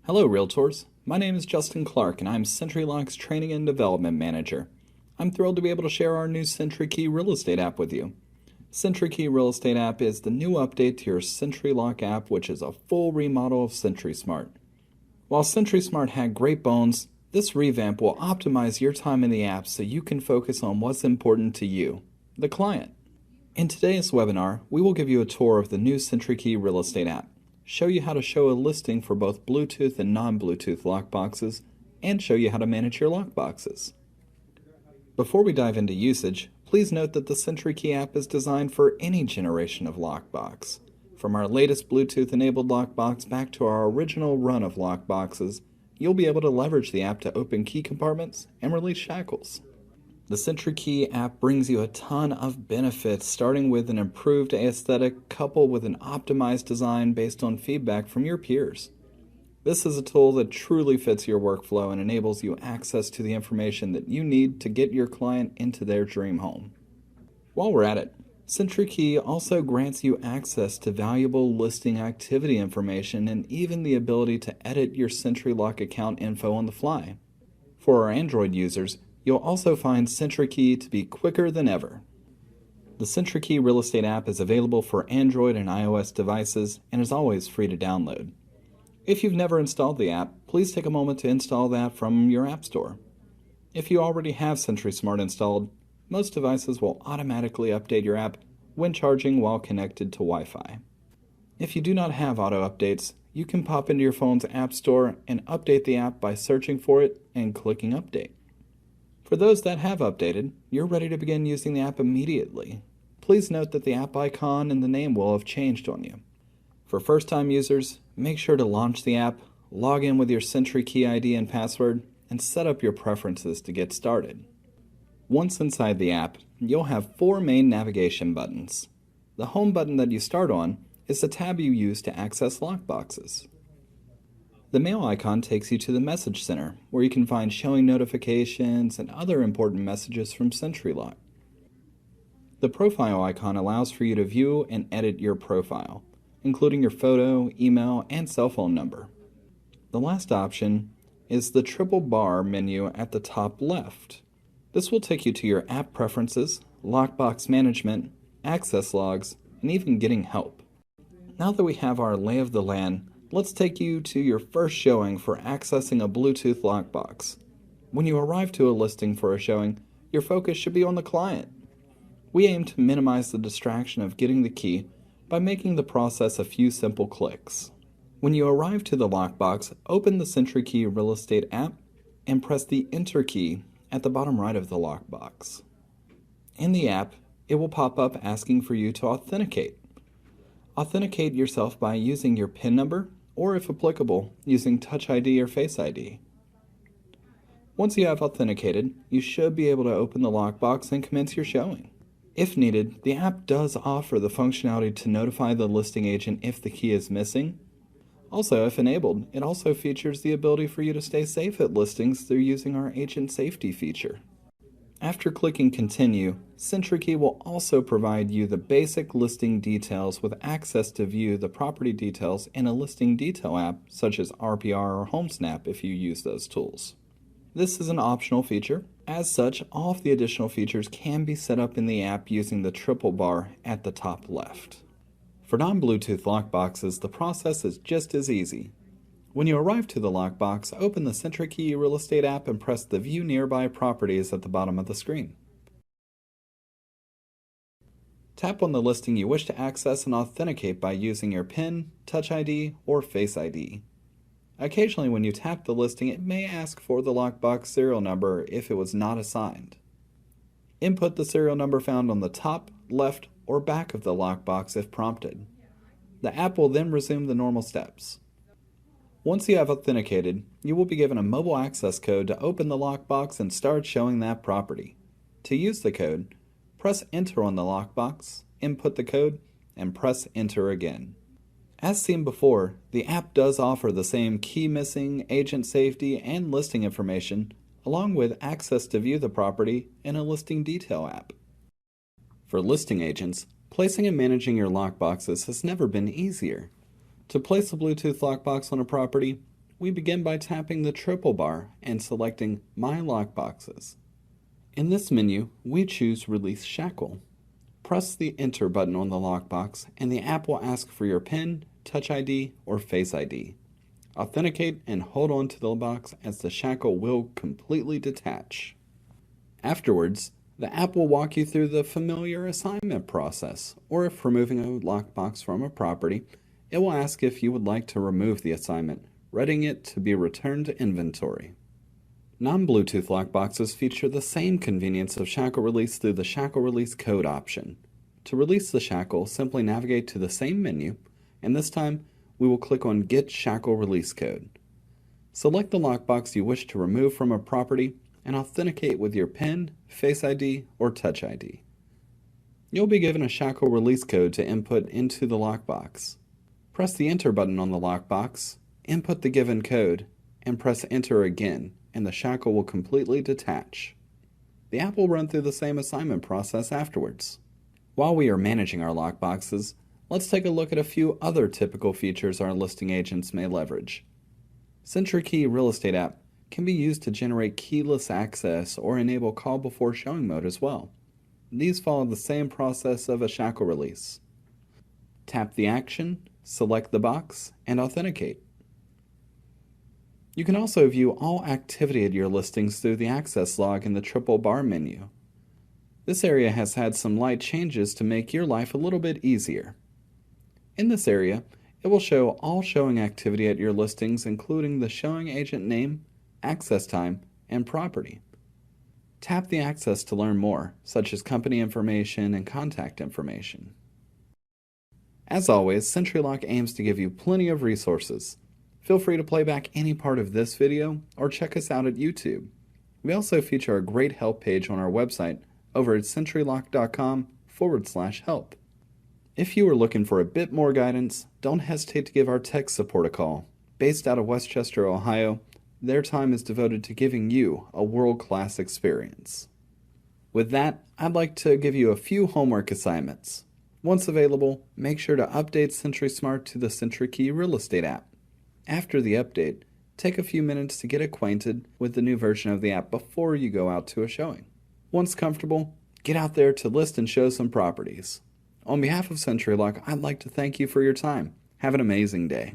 Hello, Realtors. My name is Justin Clark, and I'm SentriLock's Training and Development Manager. I'm thrilled to be able to share our new SentriKey Real Estate app with you. SentriKey Real Estate app is the new update to your SentriLock app, which is a full remodel of SentriSmart. While SentriSmart had great bones, this revamp will optimize your time in the app so you can focus on what's important to you, the client. In today's webinar, we will give you a tour of the new SentriKey Real Estate app, show you how to show a listing for both Bluetooth and non-Bluetooth lockboxes, and show you how to manage your lockboxes. Before we dive into usage, please note that the SentriKey app is designed for any generation of lockbox. From our latest Bluetooth-enabled lockbox back to our original run of lockboxes, you'll be able to leverage the app to open key compartments and release shackles. The SentriKey app brings you a ton of benefits, starting with an improved aesthetic coupled with an optimized design based on feedback from your peers. This is a tool that truly fits your workflow and enables you access to the information that you need to get your client into their dream home. While we're at it, SentriKey also grants you access to valuable listing activity information and even the ability to edit your SentriLock account info on the fly. For our Android users, you'll also find SentriKey to be quicker than ever. The SentriKey Real Estate app is available for Android and iOS devices and is always free to download. If you've never installed the app, please take a moment to install the app from your app store. If you already have SentriSmart installed, most devices will automatically update your app when charging while connected to Wi-Fi. If you do not have auto updates, you can pop into your phone's app store and update the app by searching for it and clicking Update. For those that have updated, you're ready to begin using the app immediately. Please note that the app icon and the name will have changed on you. For first-time users, make sure to launch the app, log in with your SentriKey ID and password, and set up your preferences to get started. Once inside the app, you'll have 4 main navigation buttons. The home button that you start on is the tab you use to access lockboxes. The mail icon takes you to the Message Center, where you can find showing notifications and other important messages from SentriLock. The profile icon allows for you to view and edit your profile, including your photo, email, and cell phone number. The last option is the triple bar menu at the top left. This will take you to your app preferences, lockbox management, access logs, and even getting help. Now that we have our lay of the land, let's take you to your first showing for accessing a Bluetooth lockbox. When you arrive to a listing for a showing, your focus should be on the client. We aim to minimize the distraction of getting the key by making the process a few simple clicks. When you arrive to the lockbox, open the SentriKey Real Estate app and press the Enter key at the bottom right of the lockbox. In the app, it will pop up asking for you to authenticate. Authenticate yourself by using your PIN number, or if applicable, using Touch ID or Face ID. Once you have authenticated, you should be able to open the lockbox and commence your showing. If needed, the app does offer the functionality to notify the listing agent if the key is missing. Also, if enabled, it also features the ability for you to stay safe at listings through using our Agent Safety feature. After clicking Continue, SentriKey will also provide you the basic listing details with access to view the property details in a listing detail app such as RPR or HomeSnap if you use those tools. This is an optional feature. As such, all of the additional features can be set up in the app using the triple bar at the top left. For non-Bluetooth lockboxes, the process is just as easy. When you arrive to the lockbox, open the SentriKey Real Estate app and press the View Nearby Properties at the bottom of the screen. Tap on the listing you wish to access and authenticate by using your PIN, Touch ID, or Face ID. Occasionally when you tap the listing, it may ask for the lockbox serial number if it was not assigned. Input the serial number found on the top, left, or back of the lockbox if prompted. The app will then resume the normal steps. Once you have authenticated, you will be given a mobile access code to open the lockbox and start showing that property. To use the code, press Enter on the lockbox, input the code, and press Enter again. As seen before, the app does offer the same key missing, agent safety, and listing information, along with access to view the property in a listing detail app. For listing agents, placing and managing your lockboxes has never been easier. To place a Bluetooth lockbox on a property, we begin by tapping the triple bar and selecting My Lockboxes. In this menu, we choose Release Shackle. Press the Enter button on the lockbox and the app will ask for your PIN, Touch ID, or Face ID. Authenticate and hold on to the box as the shackle will completely detach. Afterwards, the app will walk you through the familiar assignment process, or if removing a lockbox from a property, it will ask if you would like to remove the assignment, readying it to be returned to inventory. Non-Bluetooth lockboxes feature the same convenience of shackle release through the shackle release code option. To release the shackle, simply navigate to the same menu, and this time we will click on Get Shackle Release Code. Select the lockbox you wish to remove from a property and authenticate with your PIN, Face ID, or Touch ID. You'll be given a shackle release code to input into the lockbox. Press the Enter button on the lockbox, input the given code, and press Enter again, and the shackle will completely detach. The app will run through the same assignment process afterwards. While we are managing our lockboxes, let's take a look at a few other typical features our listing agents may leverage. SentriKey Real Estate app can be used to generate keyless access or enable call before showing mode as well. These follow the same process of a shackle release. Tap the action, select the box, and authenticate. You can also view all activity at your listings through the access log in the triple bar menu. This area has had some light changes to make your life a little bit easier. In this area, it will show all showing activity at your listings, including the showing agent name, access time, and property. Tap the access to learn more, such as company information and contact information. As always, SentriLock aims to give you plenty of resources. Feel free to play back any part of this video or check us out at YouTube. We also feature a great help page on our website over at SentriLock.com/help. If you are looking for a bit more guidance, don't hesitate to give our tech support a call. Based out of Westchester, Ohio, their time is devoted to giving you a world-class experience. With that, I'd like to give you a few homework assignments. Once available, make sure to update SentrySmart to the SentriKey Real Estate app. After the update, take a few minutes to get acquainted with the new version of the app before you go out to a showing. Once comfortable, get out there to list and show some properties. On behalf of SentriLock, I'd like to thank you for your time. Have an amazing day.